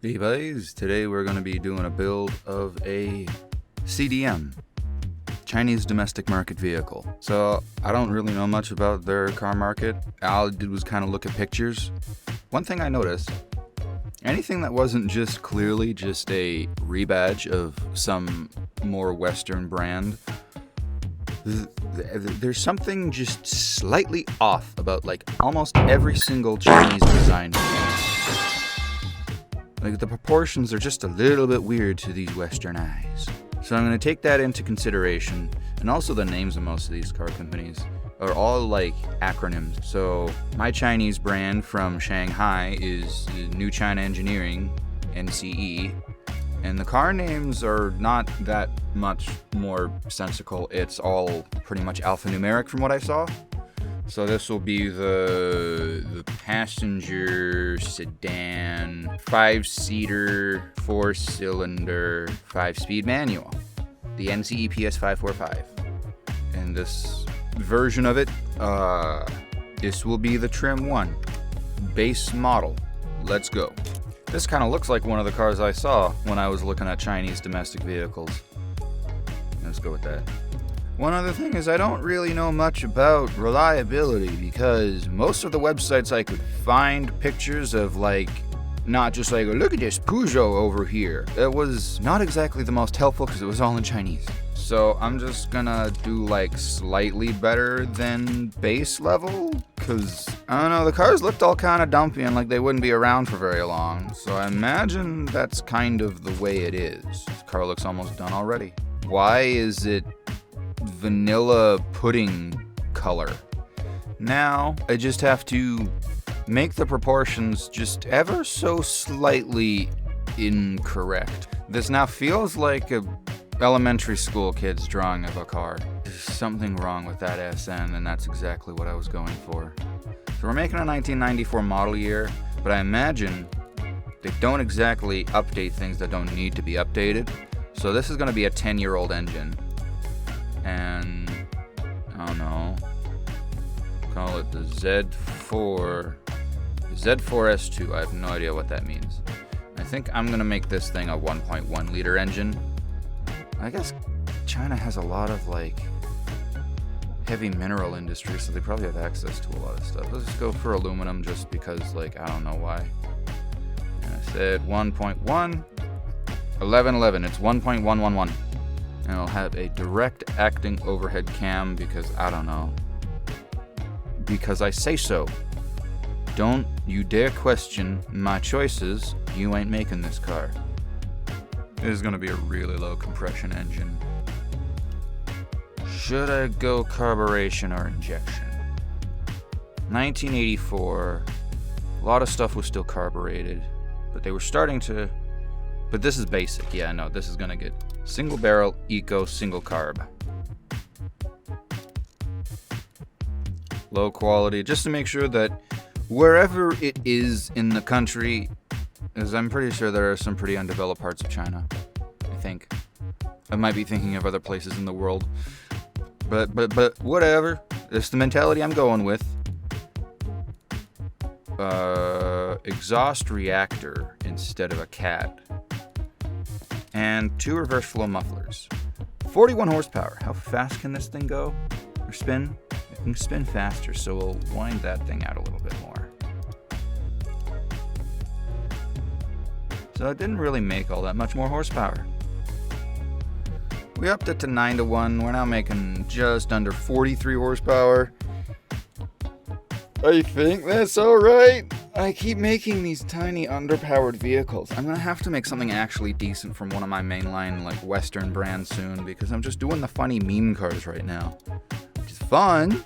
Hey guys, today we're going to be doing a build of a CDM, Chinese domestic market vehicle. So I don't really know much about their car market. All I did was kind of look at pictures. One thing I noticed, anything that wasn't just clearly just a rebadge of some more Western brand, there's something just slightly off about like almost every single Chinese design. Like the proportions are just a little bit weird to these Western eyes. So I'm going to take that into consideration, and also the names of most of these car companies are all like acronyms. So my Chinese brand from Shanghai is New China Engineering, NCE, and the car names are not that much more sensical. It's all pretty much alphanumeric from what I saw. So this will be the passenger sedan, 5-seater, 4-cylinder, 5-speed manual, the NCE PS545. And this version of it, this will be the Trim 1, base model. Let's go. This kind of looks like one of the cars I saw when I was looking at Chinese domestic vehicles. Let's go with that. One other thing is I don't really know much about reliability because most of the websites I could find pictures of like, not just like, look at this Peugeot over here. It was not exactly the most helpful because it was all in Chinese. So I'm just gonna do like slightly better than base level because, I don't know, the cars looked all kind of dumpy and like they wouldn't be around for very long. So I imagine that's kind of the way it is. This car looks almost done already. Why is it vanilla pudding color? Now I just have to make the proportions just ever so slightly incorrect. This now feels like a elementary school kid's drawing of a car. There's something wrong with that SN, and that's exactly what I was going for. So we're making a 1994 model year, but I imagine they don't exactly update things that don't need to be updated. So this is going to be a 10-year-old engine. And I don't know, call it the Z4S2. I have no idea what that means. I think I'm gonna make this thing a 1.1 liter engine. I guess China has a lot of like heavy mineral industry, so they probably have access to a lot of stuff. Let's just go for aluminum just because, like, I don't know why. And I said 1.1, 1111, it's 1.111. And I'll have a direct acting overhead cam because I don't know. Because I say so. Don't you dare question my choices. You ain't making this car. This is going to be a really low compression engine. Should I go carburation or injection? 1984. A lot of stuff was still carbureted. But they were starting to... But this is basic. Yeah, no, this is going to get single barrel, eco, single carb. Low quality, just to make sure that wherever it is in the country, as I'm pretty sure there are some pretty undeveloped parts of China, I think. I might be thinking of other places in the world. But whatever. That's the mentality I'm going with. Exhaust reactor instead of a cat. And 2 reverse flow mufflers. 41 horsepower. How fast can this thing go? Or spin? It can spin faster, so we'll wind that thing out a little bit more. So it didn't really make all that much more horsepower. We upped it to 9-1. We're now making just under 43 horsepower. I think that's alright. I keep making these tiny underpowered vehicles. I'm gonna have to make something actually decent from one of my mainline like Western brands soon because I'm just doing the funny meme cars right now. Which is fun.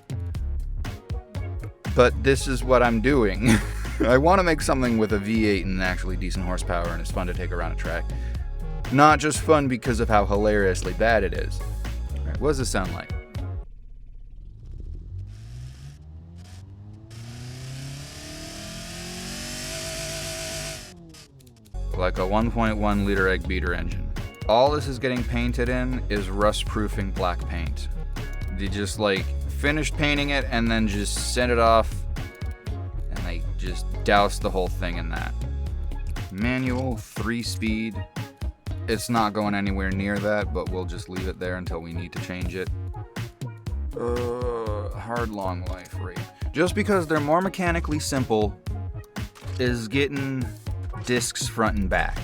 But this is what I'm doing. I want to make something with a V8 and actually decent horsepower and it's fun to take around a track. Not just fun because of how hilariously bad it is. Alright, what does this sound like? Like a 1.1 liter egg beater engine. All this is getting painted in is rust-proofing black paint. They just like finished painting it and then just sent it off and they just doused the whole thing in that. Manual, 3-speed. It's not going anywhere near that, but we'll just leave it there until we need to change it. Hard long life rate. Just because they're more mechanically simple is getting discs front and back.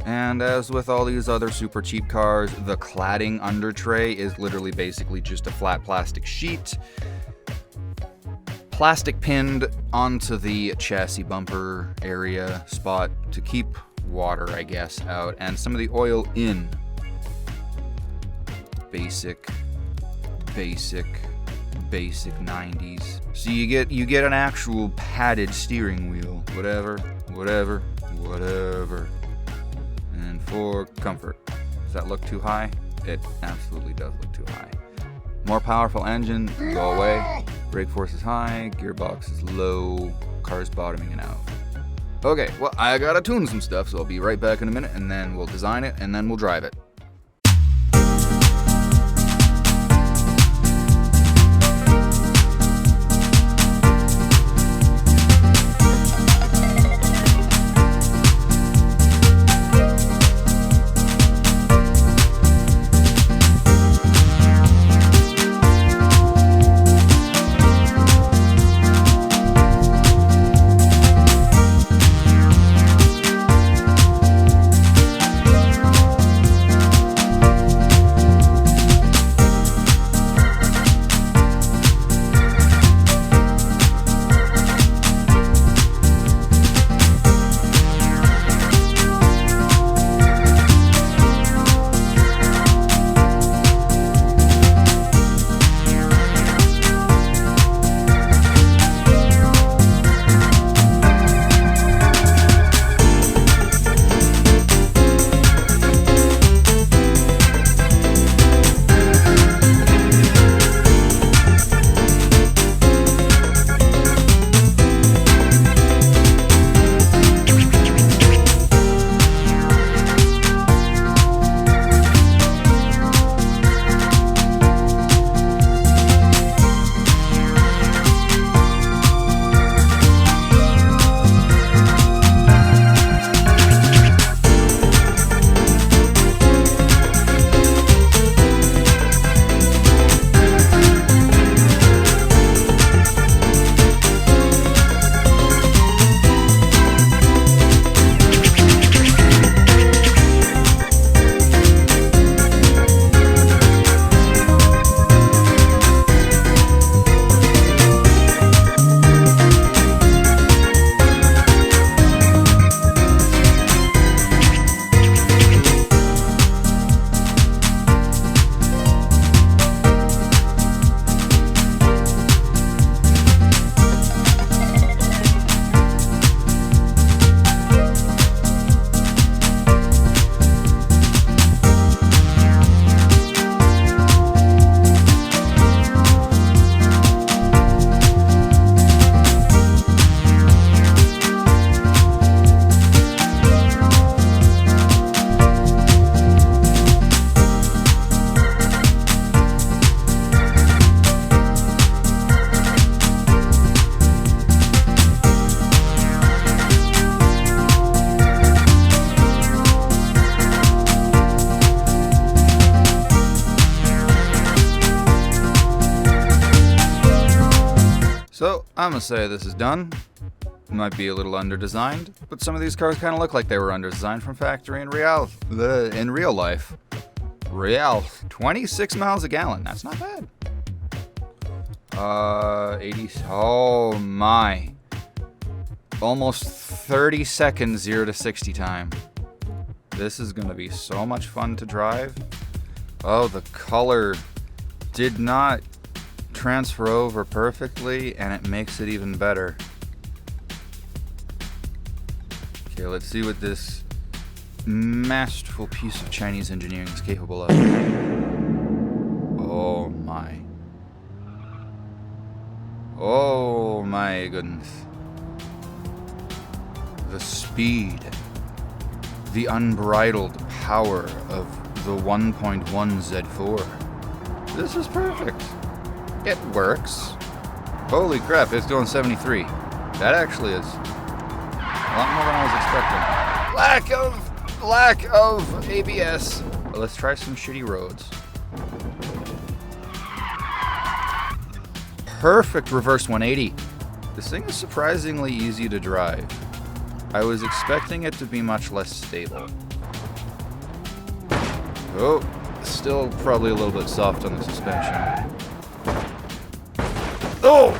And as with all these other super cheap cars, the cladding under tray is literally basically just a flat plastic sheet, plastic pinned onto the chassis bumper area spot to keep water, I guess, out, and some of the oil in. Basic 90s. So you get an actual padded steering wheel. Whatever. And for comfort. Does that look too high? It absolutely does look too high. More powerful engine, go away. Brake force is high, gearbox is low, car's bottoming it out. Okay, well, I gotta tune some stuff, so I'll be right back in a minute, and then we'll design it, and then we'll drive it. So, I'm gonna say this is done. Might be a little under-designed, but some of these cars kind of look like they were under-designed from factory in real life. 26 miles a gallon, that's not bad. 80, oh my. Almost 30 seconds 0 to 60 time. This is gonna be so much fun to drive. Oh, the color did not transfer over perfectly, and it makes it even better. Okay, let's see what this masterful piece of Chinese engineering is capable of. Oh my. Oh my goodness. The speed. The unbridled power of the 1.1 Z4. This is perfect. It works. Holy crap, it's doing 73. That actually is lot more than I was expecting. Lack of ABS. But let's try some shitty roads. Perfect reverse 180. This thing is surprisingly easy to drive. I was expecting it to be much less stable. Oh, still probably a little bit soft on the suspension. Oh!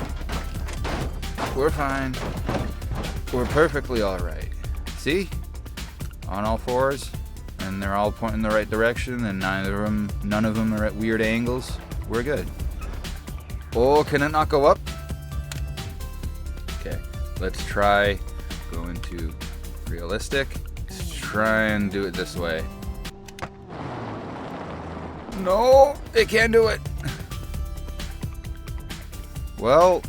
We're fine. We're perfectly alright. See? On all fours, and they're all pointing the right direction, and none of them are at weird angles. We're good. Oh, can it not go up? Okay, let's try going to realistic. Let's try and do it this way. No, it can't do it. Well,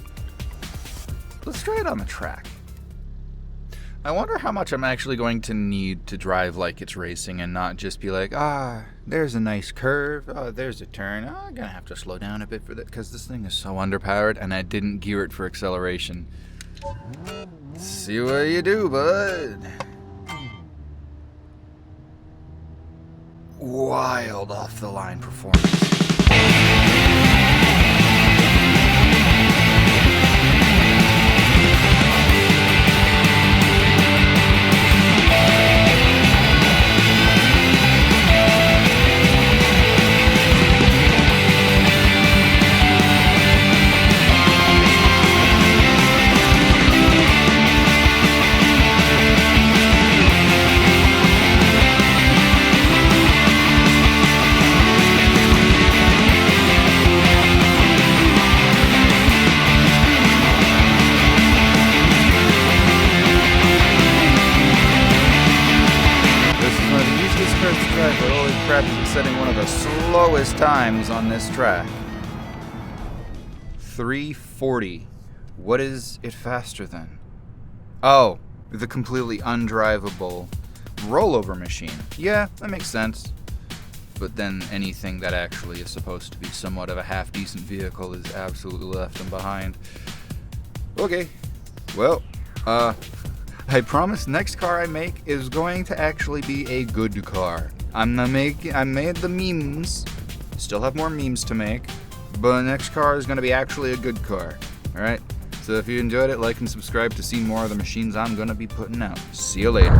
let's try it on the track. I wonder how much I'm actually going to need to drive like it's racing and not just be like, there's a nice curve, there's a turn, I'm gonna have to slow down a bit for that, because this thing is so underpowered and I didn't gear it for acceleration. See what you do, bud. Wild off the line performance. But holy crap, it's setting one of the slowest times on this track. 340. What is it faster than? Oh, the completely undrivable rollover machine. Yeah, that makes sense. But then anything that actually is supposed to be somewhat of a half-decent vehicle is absolutely left them behind. Okay, well, I promise next car I make is going to actually be a good car. I made the memes. Still have more memes to make. But the next car is going to be actually a good car. Alright? So if you enjoyed it, like and subscribe to see more of the machines I'm going to be putting out. See you later.